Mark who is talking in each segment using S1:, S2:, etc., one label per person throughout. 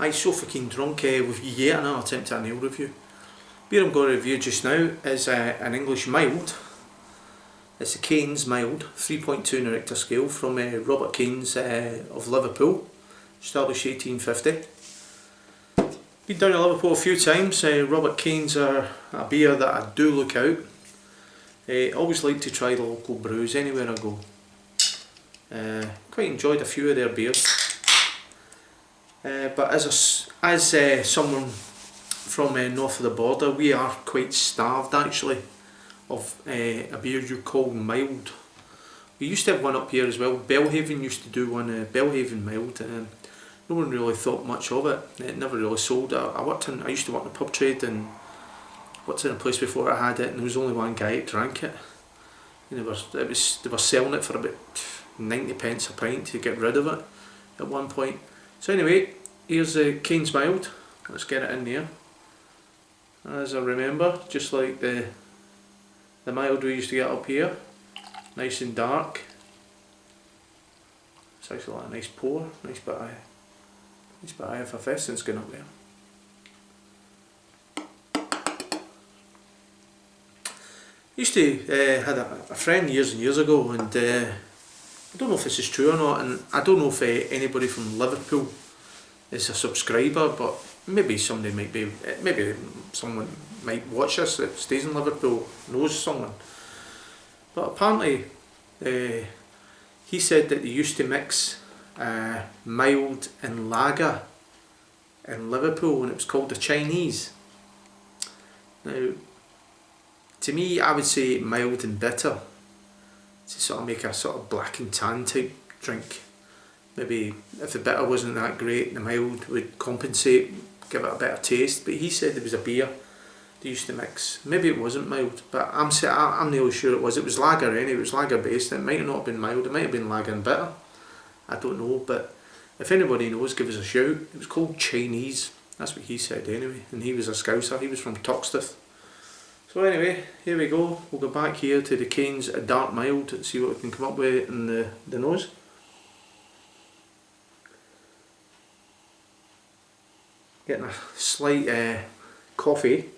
S1: I'm so fucking drunk with yet another attempt at an ale review. Beer I'm going to review just now is an English mild. It's a Cains mild, 3.2 on the Richter scale, from Robert Cains of Liverpool, established 1850. Been down to Liverpool a few times. Robert Cains are a beer that I do look out. Always like to try the local brews anywhere I go. Quite enjoyed a few of their beers. But as someone from north of the border, we are quite starved actually of a beer you call mild. We used to have one up here as well. Belhaven used to do one, Belhaven mild, and no one really thought much of it. It never really sold. I used to work in the pub trade and worked in a place before I had it, and there was only one guy that drank it. And they were selling it for about 90 pence a pint to get rid of it at one point. So anyway, here's the Cains mild. Let's get it in there. As I remember, just like the mild we used to get up here, nice and dark. It's actually like a nice pour, nice bit of effervescence going up there. Used to had a friend years and years ago, and I don't know if this is true or not, and I don't know if anybody from Liverpool is a subscriber, but maybe somebody might be, maybe someone might watch this that stays in Liverpool, knows someone. But apparently he said that they used to mix mild and lager in Liverpool, and it was called the Chinese. Now, to me, I would say mild and bitter to sort of make a sort of black and tan type drink. Maybe if the bitter wasn't that great, the mild would compensate, give it a better taste. But he said there was a beer they used to mix. Maybe it wasn't mild, but I'm not really sure it was. It was lager anyway. It was lager based. It might not have been mild. It might have been lager and bitter. I don't know. But if anybody knows, give us a shout. It was called Chinese. That's what he said anyway. And he was a Scouser. He was from Toxteth. So anyway, here we go. We'll go back here to the Cains dark mild and see what we can come up with in the nose. Getting a slight coffee.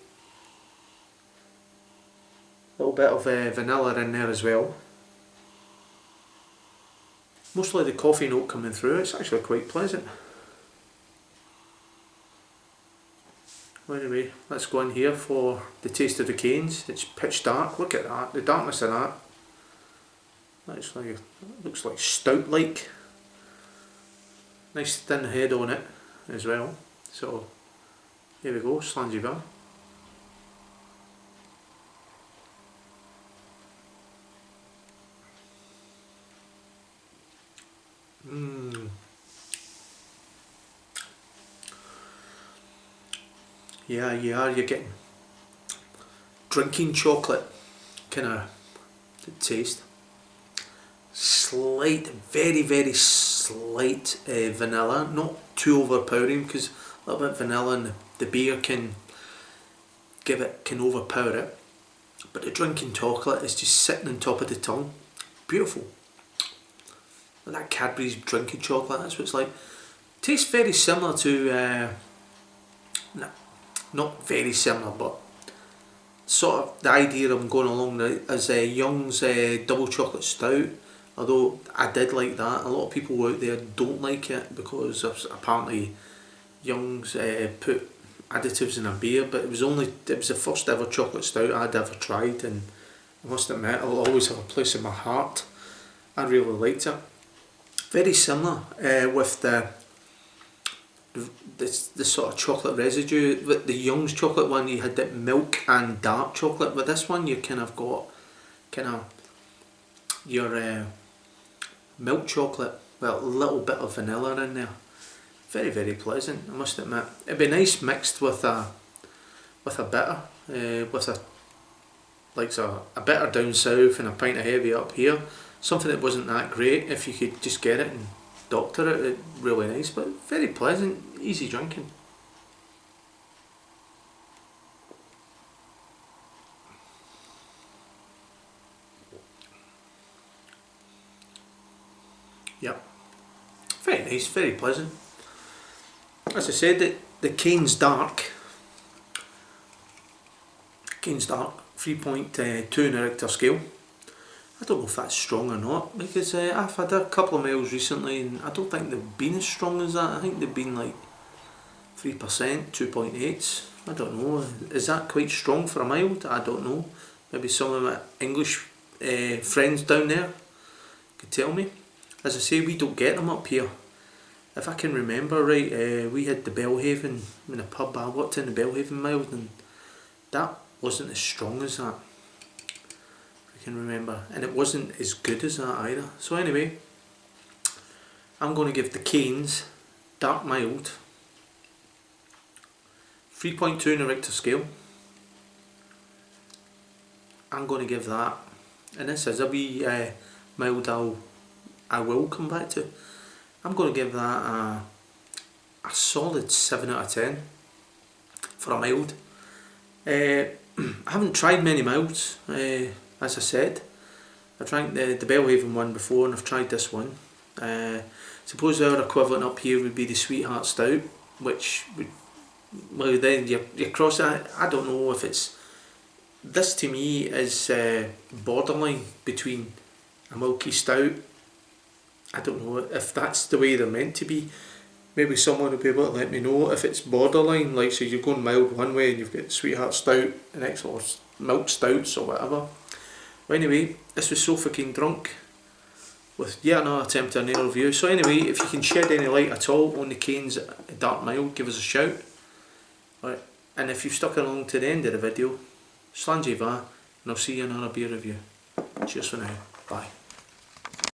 S1: A little bit of vanilla in there as well. Mostly the coffee note coming through. It's actually quite pleasant. Anyway, let's go in here for the taste of the Cains. It's pitch dark. Look at that, the darkness of that. Actually, it looks like stout-like. Nice thin head on it as well. So, here we go, slangy bar. Yeah, you're getting drinking chocolate kind of taste. Slight, very, very slight vanilla, not too overpowering, because a little bit of vanilla in the beer can overpower it. But the drinking chocolate is just sitting on top of the tongue. Beautiful. Like that Cadbury's drinking chocolate, that's what it's like. Tastes very similar to, not very similar, but sort of the idea I'm going along is Young's double chocolate stout. Although I did like that, a lot of people out there don't like it because apparently Young's put additives in a beer, but it was the first ever chocolate stout I'd ever tried, and I must admit it'll always have a place in my heart. I really liked it. Very similar with the sort of chocolate residue. With the Young's chocolate one, you had that milk and dark chocolate. With this one, you kind of got your milk chocolate with a little bit of vanilla in there. Very, very pleasant, I must admit. It'd be nice mixed with a bitter, with a bitter down south and a pint of heavy up here. Something that wasn't that great. If you could just get it and doctor it, it's really nice, but very pleasant, easy drinking. Yep, very nice, very pleasant. as I said, the Cains Dark, 3.2 on a Richter scale. I don't know if that's strong or not, because I've had a couple of miles recently and I don't think they've been as strong as that. I think they've been like 3%, 2.8s. I don't know. Is that quite strong for a mild? I don't know. Maybe some of my English friends down there could tell me. As I say, we don't get them up here. If I can remember right, we had the Belhaven in a pub. I worked in the Belhaven mild and that wasn't as strong as that. I can remember, and it wasn't as good as that either. So anyway, I'm going to give the Cains Dark Mild 3.2 on a Richter scale. I'm going to give that, and this is a wee mild I will come back to. I'm going to give that a solid 7 out of 10 for a mild. I haven't tried many milds, as I said. I've tried the Belhaven one before and I've tried this one. Suppose our equivalent up here would be the Sweetheart Stout, which would, well then you cross that. I don't know if it's, this to me is borderline between a milky stout. I don't know if that's the way they're meant to be. Maybe someone will be able to let me know if it's borderline, like so you're going mild one way and you've got Sweetheart Stout and next or milk stouts or whatever. Well, anyway, this was So Fucking Drunk with yet another attempt at an ale review. So anyway, if you can shed any light at all on the Cains Dark Mild, give us a shout. Right. And if you've stuck along to the end of the video, Slanjiva, and I'll see you in another beer review. Cheers for now. Bye.